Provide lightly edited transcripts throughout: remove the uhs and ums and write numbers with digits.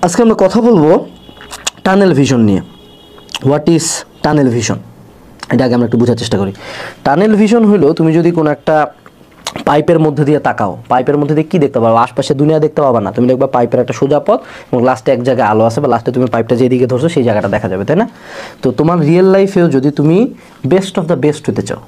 আজকে আমরা কথা বলবো টানেল ভিশন নিয়ে। হোয়াট ইজ টানেল ভিশন, এটা আগে আমরা একটু বোঝার চেষ্টা করি। টানেল ভিশন হলো তুমি যদি কোনো একটা পাইপের মধ্যে দিয়ে তাকাও, পাইপের মধ্যে দিয়ে কী দেখতে পারো? আশপাশে দুনিয়া দেখতে পাবা না, তুমি দেখবা পাইপের একটা সোজা পথ এবং লাস্টে এক জায়গায় আলো আছে, বা লাস্টে তুমি পাইপটা যেদিকে ধরছো সেই জায়গাটা দেখা যাবে, তাই না? তো তোমার রিয়েল লাইফেও যদি তুমি বেস্ট অফ দ্য বেস্ট হতে চাও,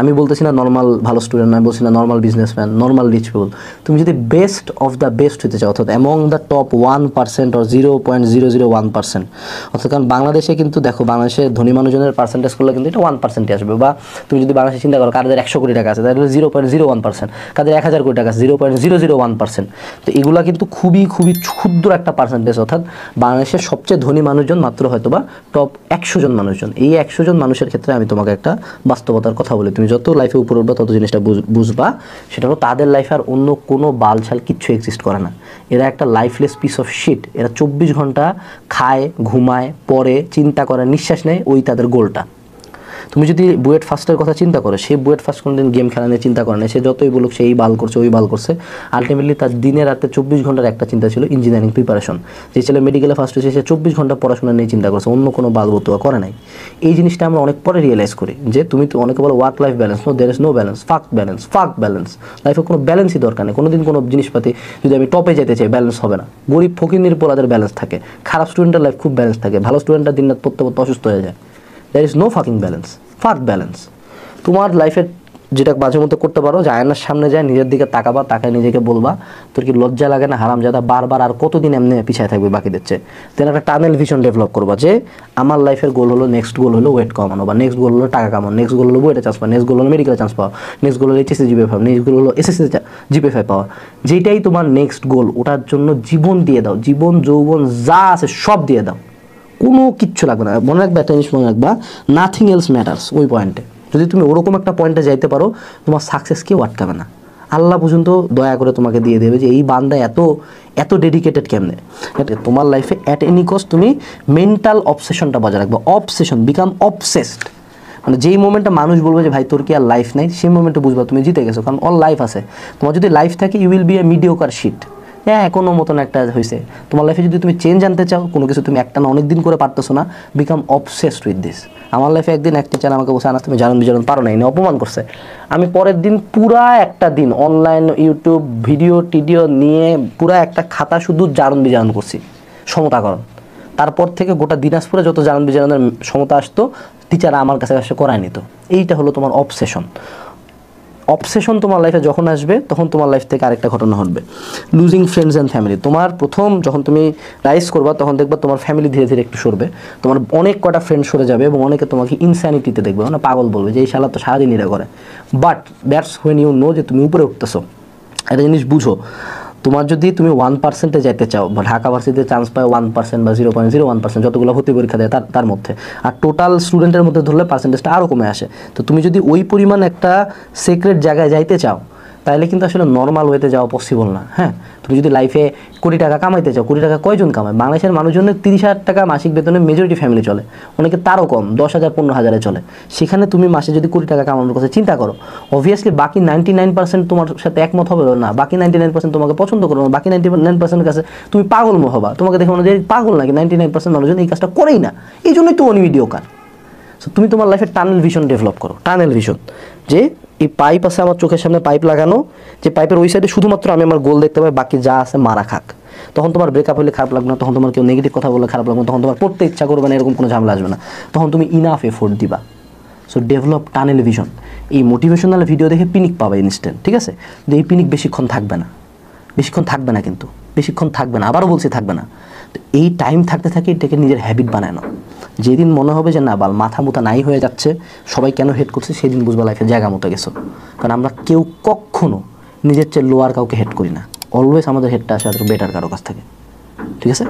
আমি বলতেছি না নর্মাল ভালো স্টুডেন্ট, আমি বলছি না normal businessman, normal rich people, তুমি যদি বেস্ট অফ দ্য বেস্ট হতে চাও, অর্থাৎ অ্যামং দ্য টপ 1% অর 0.001%, অর্থাৎ কারণ বাংলাদেশে কিন্তু দেখো, বাংলাদেশের ধনী মানুষজনের পার্সেন্টেজ করলে কিন্তু এটা 1% আসবে। বা তুমি যদি বাংলাদেশে চিন্তা করো কাদের 100 কোটি টাকা আছে, তাহলে 0.01%, কাদের 1000 কোটি টাকা আছে 0.001%। তো এগুলা কিন্তু খুবই খুবই ক্ষুদ্র একটা পার্সেন্টেজ, অর্থাৎ বাংলাদেশের সবচেয়ে ধনী মানুষজন মাত্র হয়তো বা টপ 100 জন মানুষজন। এই 100 জন মানুষের ক্ষেত্রে আমি তোমাকে একটা বাস্তবতার কথা বলি, তুমি যত লাইফে উপরে উঠবা তত জিনিসটা বুঝবা, সেটা হলো তাদের লাইফে আর অন্য কোনো বালছাল কিচ্ছু এক্সিস্ট করে না। এরা একটা লাইফলেস পিস অফ শিট। এরা 24 ঘন্টা খায়, ঘুমায়, পড়ে, চিন্তা করে, নিঃশ্বাস নেয়, ওই তাদের গোলটা। তুমি যদি বুয়েট ফার্স্টের কথা চিন্তা করো, সে বুয়েট ফার্স্ট কোনোদিন গেম খেলা নিয়ে চিন্তা করে না, সে যতই বলুক সে এই বাল করছে ওই বাল করছে, আলটিমেটলি তার দিনে রাতে 24 ঘন্টার একটা চিন্তা ছিল ইঞ্জিনিয়ারিং প্রিপারেশন। যে ছেলে মেডিকেলে ফার্স্ট হয়েছে সে 24 ঘন্টা পড়াশোনা নিয়ে চিন্তা করছে, অন্য কোনো বাল বতুয়া করে নাই। এই জিনিসটা আমরা অনেক পরে রিয়েলাইজ করি যে তুমি তো অনেকে বলো work life balance, no there is no balance, fuck balance. লাইফে কোনো ব্যালেন্সই দরকার নেই। কোনোদিন কোনো জিনিসপাতি যদি আমি টপে যেতে চাই ব্যালেন্স হবে না। গরিব ফকির পোলাদের ব্যালেন্স থাকে, খারাপ স্টুডেন্টের লাইফ খুব ব্যালেন্স থাকে, ভালো স্টুডেন্টরা দিন রাত পড়তে পড়তে অসুস্থ হয়ে যায়। There is no fucking balance, fuck balance. তোমার লাইফের যেটা মাঝে মধ্যে করতে পারো যে আয়নার সামনে যায় নিজের দিকে তাকাবা, তাকায় নিজেকে বলবা তোর কি লজ্জা লাগে না হারামজাদা, বারবার আর কতদিন এমনি পিছিয়ে থাকবে বাকিদের চেয়ে। তাহলে একটা টানেল ভিশন ডেভেলপ করবা যে আমার লাইফের গোল হলো, নেক্সট গোল হলো ওয়েট কমানো, বা নেক্সট গোল হলো টাকা কামানো, নেক্সট গোল হলো বুয়েটে চান্স পাওয়া, নেক্সট গোল হলো মেডিকেলে চান্স পাওয়া, নেক্সট গোল হলো এইচএসসি জিপিএ পাওয়া, নেক্সট গোল হলো এসএসসি জিপিএ পাওয়া। যেটাই তোমার নেক্সট গোল, ওটার জন্য জীবন দিয়ে দাও, জীবন যৌবন যা আছে সব দিয়ে দাও, কোনো কিচ্ছু লাগবে না। মনে রাখবা একটা জিনিস, মনে রাখবা নাথিং এলস ম্যাটার্স। ওই পয়েন্টে যদি তুমি ওরকম একটা পয়েন্টে যাইতে পারো, তোমার সাকসেস কেউ আটকাবে না। আল্লাহ পর্যন্ত দয়া করে তোমাকে দিয়ে দেবে যে এই বান্দা এত ডেডিকেটেড কেমনে। তোমার লাইফে অ্যাট এনি কস্ট তুমি মেন্টাল অবসেশনটা বজায় রাখবে। Obsession, become obsessed. মানে যেই মোমেন্টে মানুষ বলবে যে ভাই তোর কি আর লাইফ নাই, সেই মোমেন্টে বুঝবা তুমি জিতে গেছো, কারণ অল লাইফ আছে। তোমার যদি লাইফ থাকে you will be a mediocre shit. হ্যাঁ, কোনো মতন একটা হয়েছে। তোমার লাইফে যদি তুমি চেঞ্জ আনতে চাও, কোনো কিছু তুমি একটা না অনেক দিন করে পারতেছো না, বিকাম অবসেসড উইথ দিস। আমার লাইফে একদিন এক টিচার আমাকে বসে আনাস তুমি জানুন বিজারণ পারো না, এনে অপমান করছে। আমি পরের দিন পুরা একটা দিন অনলাইন ইউটিউব ভিডিও টিডিও নিয়ে পুরা একটা খাতা শুধু জারণ বিজারণ করছি, সমতাকরণ। তারপর থেকে গোটা দিনাজপুরে যত জারণ বিজারণের সমতা আসতো, টিচাররা আমার কাছে এসে করায় নিত। এইটা হলো তোমার অবসেশন। অবসেশন তোমার লাইফে যখন আসবে, তখন তোমার লাইফ থেকে আরেকটা ঘটনা ঘটবে, লুজিং ফ্রেন্ডস অ্যান্ড ফ্যামিলি। তোমার প্রথম যখন তুমি রাইজ করবা, তখন দেখবা তোমার ফ্যামিলি ধীরে ধীরে একটু সরবে, তোমার অনেক কটা ফ্রেন্ড সরে যাবে, এবং অনেকে তোমাকে ইনস্যানিটিতে দেখবে, মানে পাগল বলবে যে এই শালা তো সারাদিন এরা করে। But that's when you know যে তুমি উপরে উঠতেছো। একটা জিনিস বুঝো, তোমার যদি তুমি 1%-এ যেতে চাও, বা ঢাকা ভার্সিটিতে চান্স পায় 1% বা 0.01%, যতগুলো ভর্তি পরীক্ষা দেয় তার মধ্যে, আর টোটাল স্টুডেন্টের মধ্যে ধরলে পার্সেন্টেজটা আরও কমে আসে। তো তুমি যদি ওই পরিমাণ একটা সিক্রেট জায়গায় যাইতে চাও, তাহলে কিন্তু আসলে নর্মাল ওয়েতে যাওয়া পসিবল না। হ্যাঁ, তুমি যদি লাইফে কোটি টাকা কামাইতে চাও, কোটি টাকা কয়জন কামায়? বাংলাদেশের মানুষজনের 30,000 টাকা মাসিক বেতনে মেজরিটি ফ্যামিলি চলে, অনেকে তারও কম 10,000 15,000-এ চলে। সেখানে তুমি মাসে যদি কোটি টাকা কামানোর কথা চিন্তা করো, অবভিয়াসলি বাকি 99% তোমার সাথে একমত হবে না, বাকি 99% তোমাকে পছন্দ করবে না, বাকি 99% কাছে তুমি পাগল হবা, তোমাকে দেখে মনে হয় পাগল নাকি, 99% মানুষজন এই কাজটা করেই না, এই জন্যই তো অনমিডিওকার। সো তুমি তোমার লাইফে টানেল ভিশন ডেভেলপ করো। টানেল ভিশন যে এই পাইপ আছে আমার চোখের সামনে, পাইপ লাগানো, যে পাইপের ওই সাইডে শুধুমাত্র আমি আমার গোল দেখতে পাই, বাকি যা আছে মারা খাক। তখন তোমার ব্রেকআপ হলে খারাপ লাগবে না, তখন তোমার কেউ নেগেটিভ কথা বললে খারাপ লাগবে না, তখন তোমার পড়তে ইচ্ছা করবে না, এরকম কোনো ঝামেলা আসবে না, তখন তুমি ইনাফ এফোর্ট দিবা। So develop tunnel vision. এই মোটিভেশনাল ভিডিও দেখে পিনিক পাবে ইনস্ট্যান্ট, ঠিক আছে? কিন্তু এই পিনিক বেশিক্ষণ থাকবে না, কিন্তু বেশিক্ষণ থাকবে না, আবারও বলছি থাকবে না। তো এই টাইম থাকতে থাকে এটাকে নিজের হ্যাবিট বানানো। যেদিন মনে হবে যে না বাল মাথা মুথা নাই হয়ে যাচ্ছে, সবাই কেন হেড করছে, সেদিন বুঝবা লাইফে জায়গা মতো গেছো। কারণ আমরা কেউ কখনো নিজের চেয়ে লোয়ার কাউকে হেড করি না, অলওয়েজ আমাদের হেডটা আসে বেটার কারো কাছ থেকে, ঠিক আছে?